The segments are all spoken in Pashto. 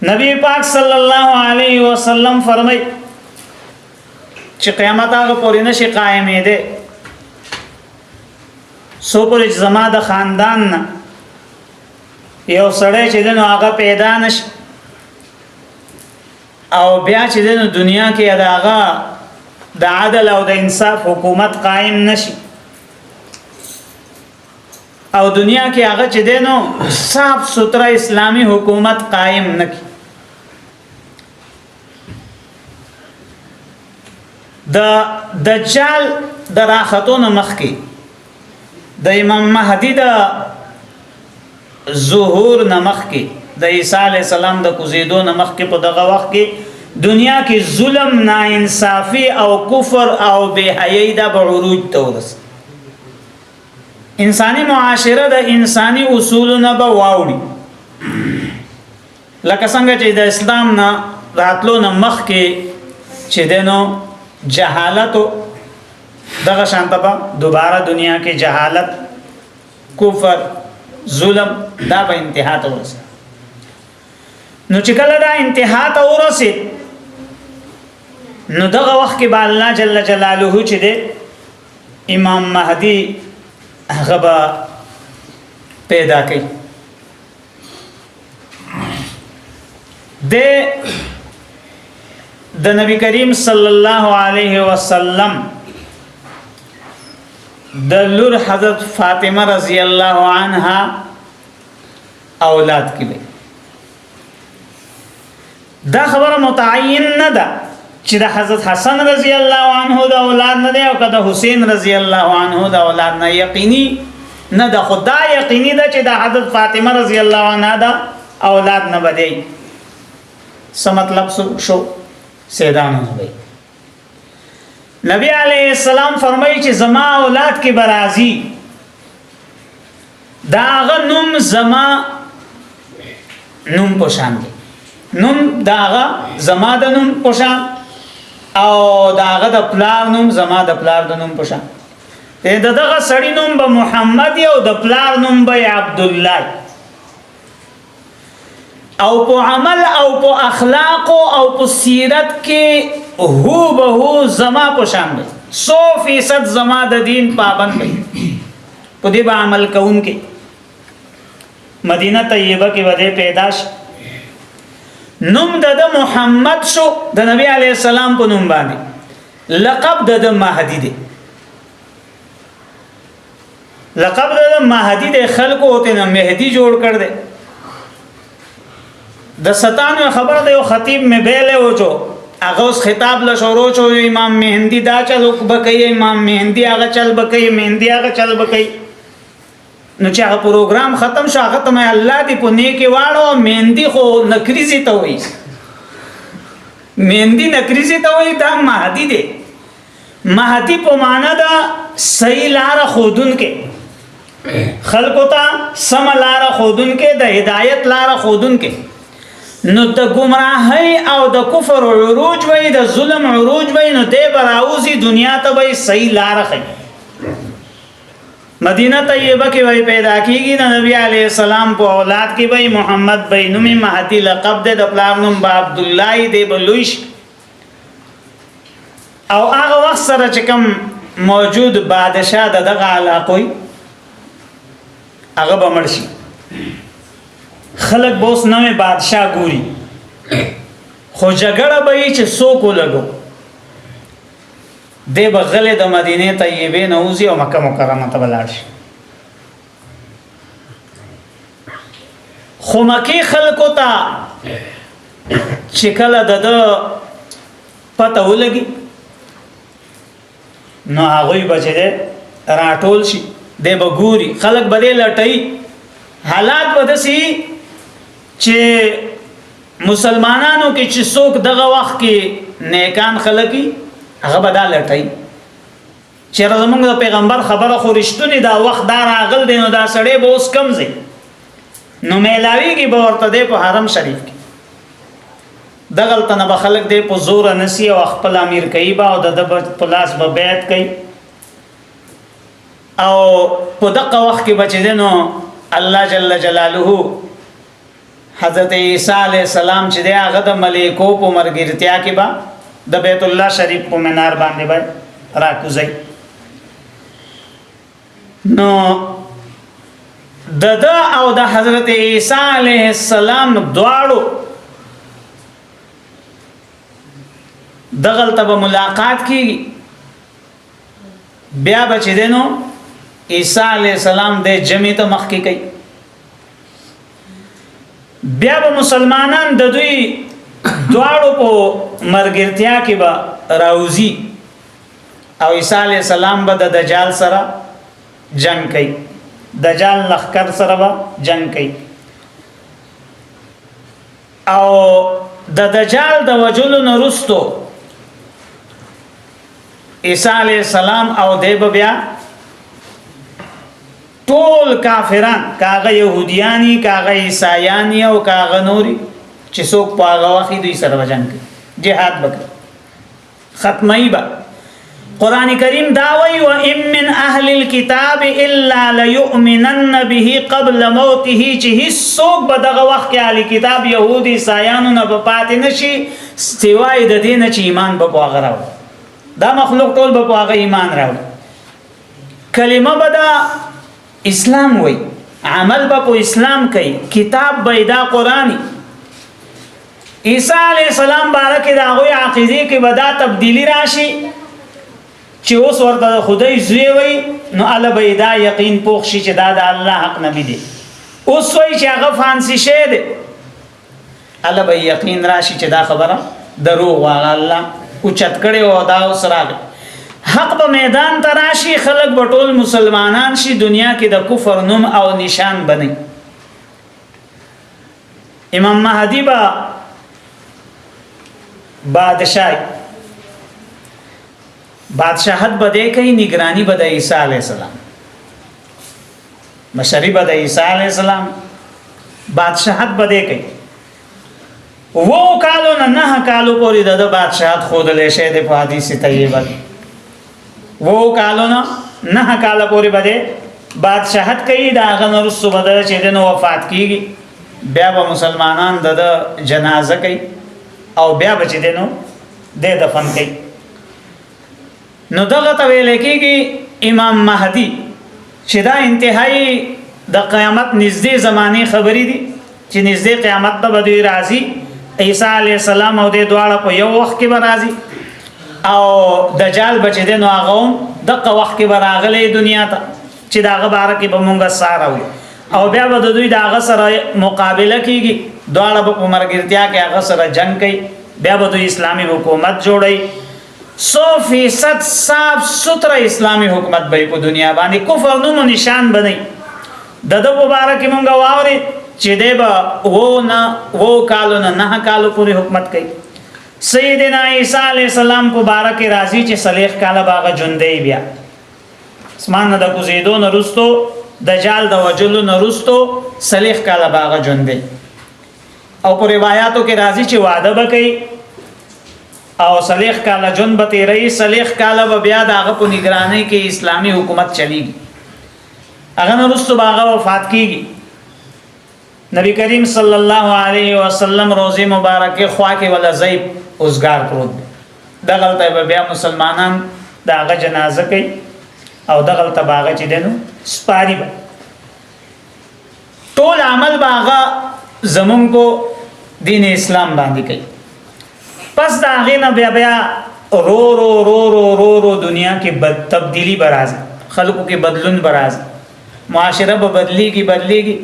نبی پاک صلی الله علیه وسلم فرمای چې قیامت هغه پورې نشي قائمې ده سو پورې زما د خاندان نه یو سړی چې دنو هغه پیدا نشي او بیا چې دنو دنیا کې هغه د عدل او د انصاف حکومت قائم نشي او دنیا کې هغه چې دنو صاف سوتره اسلامی حکومت قائم نکي د دجال د راختون مخکي د امام مهدی د ظهور نمخ کې د عیسی علی السلام د کوزیدو نمخ کې په دغه وخت کې دنیا کې ظلم ناانصافي او کفر او بے حیايي د عروج ته ورس انساني معاشره د انساني اصولونو به واوړي لکه څنګه چې د اسلام نه راتلو نمخ کې چې دنو جهالت دغه شانته دوباره دنیا کې جهالت کفر ظلم دا به انتها ته ورسي نو چې کله دا انتها ته ورسي نو دغه وخت کې به الله جل جلاله چې دی امام مهدی هغه به پیدا کوي د نبی کریم صلی الله علیه وسلم د لور حضرت فاطمه رضی الله عنها اولاد کې وي دا خبره متعین نه ده چې د حضرت حسن رضی الله عنه د اولاد نه دی او که د حسین رضی الله عنه د اولاد نه یقیني نه ده خدا یقیني ده چې د حضرت فاطمه رضی الله عنها د اولاد نه بدی څه مطلب شو سیدانو وي نبی علیہ السلام فرمایي چې زما اولاد کې برازي داغه نوم زما نوم پوشان دي نوم داغه زما د نوم پوشان او داغه د پلار نوم زما د پلار د نوم پوشان دغه سړی نوم به محمد او د پلار نوم به عبد الله او په عمل او په اخلاق او په سیرت کې هو به هو زما پوشان دی 100% زما د دین پابند دی په دې به عمل کوم کې مدینه طیبه کې وځي پیداش نوم د محمد شو د نبی علی السلام په نوم باندې لقب د مهدی دی لقب د مهدی د خلکو ته نه مهدی جوړ کړ دے د 97 خبر د یو خطیب می بیل و چو هغه اوس خطاب له شروع شو امام مهندی دا چل بکای امام مهندی هغه چل بکای مهندی هغه چل بکای نو چې هغه پروګرام ختم شو هغه ته الله دې په نیکی واړو مهندی خو نکریزي ته وای مهندی نکریزي ته وای دا مهدی دی مهدی په معنا دا صحیح لار خودون کې خلقو ته سم لار خودون کې د هدایت لار خودون کې نو د گمراهی او د کفر عروج وای د ظلم عروج وای نو د براوزی دنیا ته وای صحیح لار خي مدینه طیبه کې وای پیدا کیږي د نبی علی السلام په اولاد کې وای محمد بای نوم مهدی لقب د پلار نوم عبد الله دی بلوش او هغه وخت سره چې کوم موجود بادشاہ دغه علاقوي هغه بمړشي خلق بوس نوې بادشاہ ګوري خو جګړه به چې څوک لګو د بغلې د مدینه طیبه نوزي او مکه مکرمه ته ولاړ شي خو مکی خلکو ته چې کله د پته ولګي نو هغه بچی دې راټول شي د بګوري خلک بده لټي حالات بدسي چې مسلمانانو کې چې څوک دغه وخت کې نیکان خلقي هغه بدل لټي چې زمونږ د پیغمبر خبره خو رښتونی دا وخت دا راغل دی نو دا سړی به اوس کم زی نو میلاوی کې به ورته دی په حرم شریف کې دغلته نه به خلق دی په زور نسی او خپل امیر کوي با او د پلاس به بیعت کوي او په دغه وخت کې بچی دی نو الله جل جلاله حضرت عیسی علیہ السلام چې دی هغه د ملائکو په مرګرتیا کې به د بیت الله شریف په منار باندې به راکوزي. نو د او د حضرت عیسی علیہ السلام دواړو دغلته به ملاقات کیږي. بیا به چې دینو عیسی علیہ السلام د جمعې ته مخ کې کوي. بیا به مسلمانان د دوی دواړو په مرګرتیا کې به راوځي او عیسی علیہ السلام به د دجال سره جنگ کوي. دجال لخر سره به جنگ کوي او د دجال د وجلو نرستو عیسی علیہ السلام او دیو بیا ټول کافران کاغه يهودياني کاغه عیسایانی او کاغه نوري چې څوک په هغه وخت دوی سره وجنګ جهاد وکړي ختمي با. قران کریم دا وی و ام من اهل الكتاب الا ليؤمنن به قبل موته چې هیڅوک به دغه وخت کې اهل کتاب يهودي عیسایانو نه په پاتې نشي سوای د دین چې ایمان به هغه راو. دا مخلوق ټول به هغه ایمان راو. کلمه به دا اسلام وی عمل به په اسلام کوي. کتاب به دا قرآنی. عیسی علیہ السلام بارک دا غوی عقیده کې به دا تبدیلی راشي چې اوس ورته خدای زوی وي نو الله به دا یقین پوښ شي چې دا د الله حق نبی دی. اوس وایي چې هغه فانسی شه دی الله به یقین راشي چې دا خبره دروغ واغ الله او چت کړي او دا سره حق به میدان تراشي. خلق به ټول مسلمانان شي دنیا کې د کفر نوم او نشان بني. امام مهدی با بادشاہت بده کوي نگرانی بده عیسی علیہ السلام مشری بده عیسی علیہ السلام بادشاہت بده کوي. وو کالو نه کالو پوری د بادشاہت خود له شه د حدیث طیبه وو کالو نه کالو پوری بده بادشاہت کوي دا غنور صبح د چې د وفات کیږي. بیا به مسلمانان د جنازه کوي او بیا به چې دنو د دفن کوي. نو دغه ته ویل کېږي امام مهدی چې دا انتهایی د قیامت نږدې زمانه خبرې دي چې نږدې قیامت ته به دوی راځي. عیسی علیہ السلام او د دواړه په یو وخت کې به راځي او دجال به چې دنو هغه دغه وخت کې به راغلی دنیا ته چې دغه باره کې به مونږ ساره وي او بیا به د دوی دغه سره مقابله کېږي. دواړه به په مرګرتیا کې هغه سره جنگ کوي. بیا به دوی اسلامي حکومت جوړي 100% صاف ستره اسلامی حکومت به په دنیا باندې کفر نوم نشان بنئ. د مبارک مونږ واوري چې دیبا وو کالو نه کالو پوری حکومت کوي. سیدنا عیسی علیہ السلام مبارک راضی چې صلیخ کاله باغه جوندې بیا اسمان د کوزیدو نرستو دجال د وجلو نرستو صلیخ کاله باغه جوندې او په روایتو کې راضی چې وعده وکړي او صلیخ کاله جون به تیری صلیخ کاله به بیا دغه په نگرانی کې اسلامی حکومت چلیږي. هغه نرستو باغه وفات کیږي. نبی کریم صلی الله علیه وسلم روزه مبارکه خوا کې ولا زیب اوسګار پروت دغلته به بیا مسلمانان دغه جنازه کوي او دغلته باغه چې دنو سپاری به ټول عمل باغه زمون کو دین اسلام باندې کوي. پس دا غینه بیا رو دنیا کې بد تبدیلی برازي خلقو کې بدلون برازي معاشره به بدليږي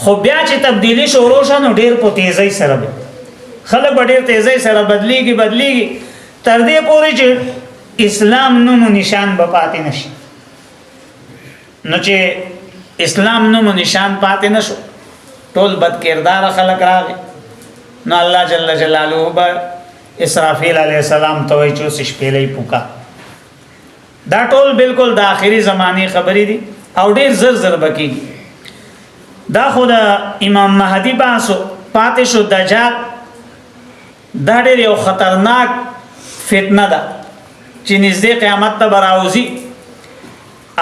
خو بیا چې تبدیلی شروع شونه ډیر په تیزی سره به خلک ډیر تیزی سره بدليږي تر دې پورې چې اسلام نوم نشان به پاتې نشي. نو چې اسلام نوم نشان پاتې نشو ټول بد کردار خلک راغی. نو الله جل جلاله به اسرافیل علیہ السلام توي چې شپېلې پوکا دا ټول بالکل د آخري زمانه خبرې دي او ډیر زر بکی. دا خود امام مهدی باسو پاتې شو دجال دا ډیر یو خطرناک فتنه ده چې نږدې قیامت ته براوزی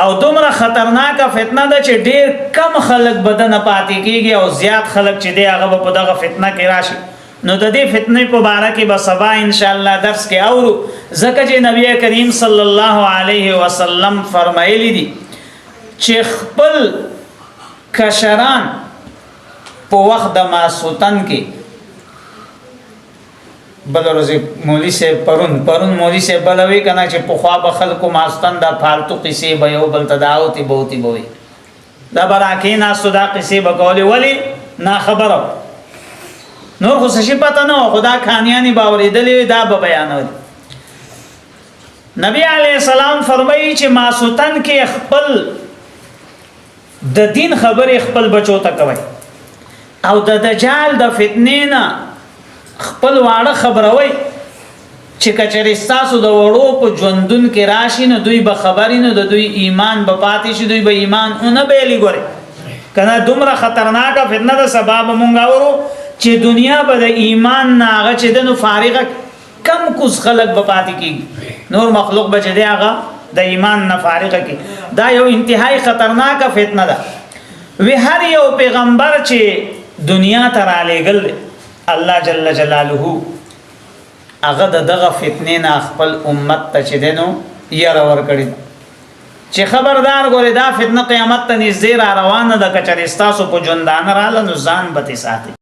او دومره خطرناکه فتنه ده چې ډیر کم خلک بدن پاتې کیږي او زیات خلک چې دی هغه په دغه فتنه کې راشي. نو د دې فتنې په باره کې به سبا ان شاء الله درس کې اورو، ځکه چې نبی کریم صلی الله علیه وسلم فرمایلی دي چې خپل کشران په وخت د ماسوتن کې بل ورځ مولوی صاحب پرون مولوی صاحب بلوي کنه چې په خوا به خلکو ماستان د فالتو قصې به یو بل تداوتی بوتي بوي دا براکې ناسو دا قصې به کولې ولی نه خبره نور خو څه پته نه خدا کانیانی باورېدلې دا به بیانوي. نبی علیہ السلام فرمایي چې ماسوتن کې خپل د دین خبرې خپل بچو ته کوي او د دجال د فتنې نه خپل واړه خبروي چې کچری تاسو د وړو په ژوندون کې راشي نه دوی به خبرې نه د دوی ایمان به پاتې شي، دوی به ایمان نه بیلی ګوري کنه. دومره خطرناکه فتنه د سبب مونږ اورو چې دنیا به د ایمان نه هغه چې د نو فارغه کم کوز خلق به پاتې کیږي، نور مخلوق به چې دی هغه د ایمان نه فارغه کی. دا یو انتهایی خطرناکه فتنه ده. وی هر یو پیغمبر چې دنیا ته را لېږل الله جل جلاله هغه دغه فتنې نه خپل امت ته چې دینو یاره ورکړي چې خبردار ګوره دا فتنه قیامت ته نږدې را روانه ده، کچری ستاسو په ژوندانه رااله نو ځان به تې ساتي.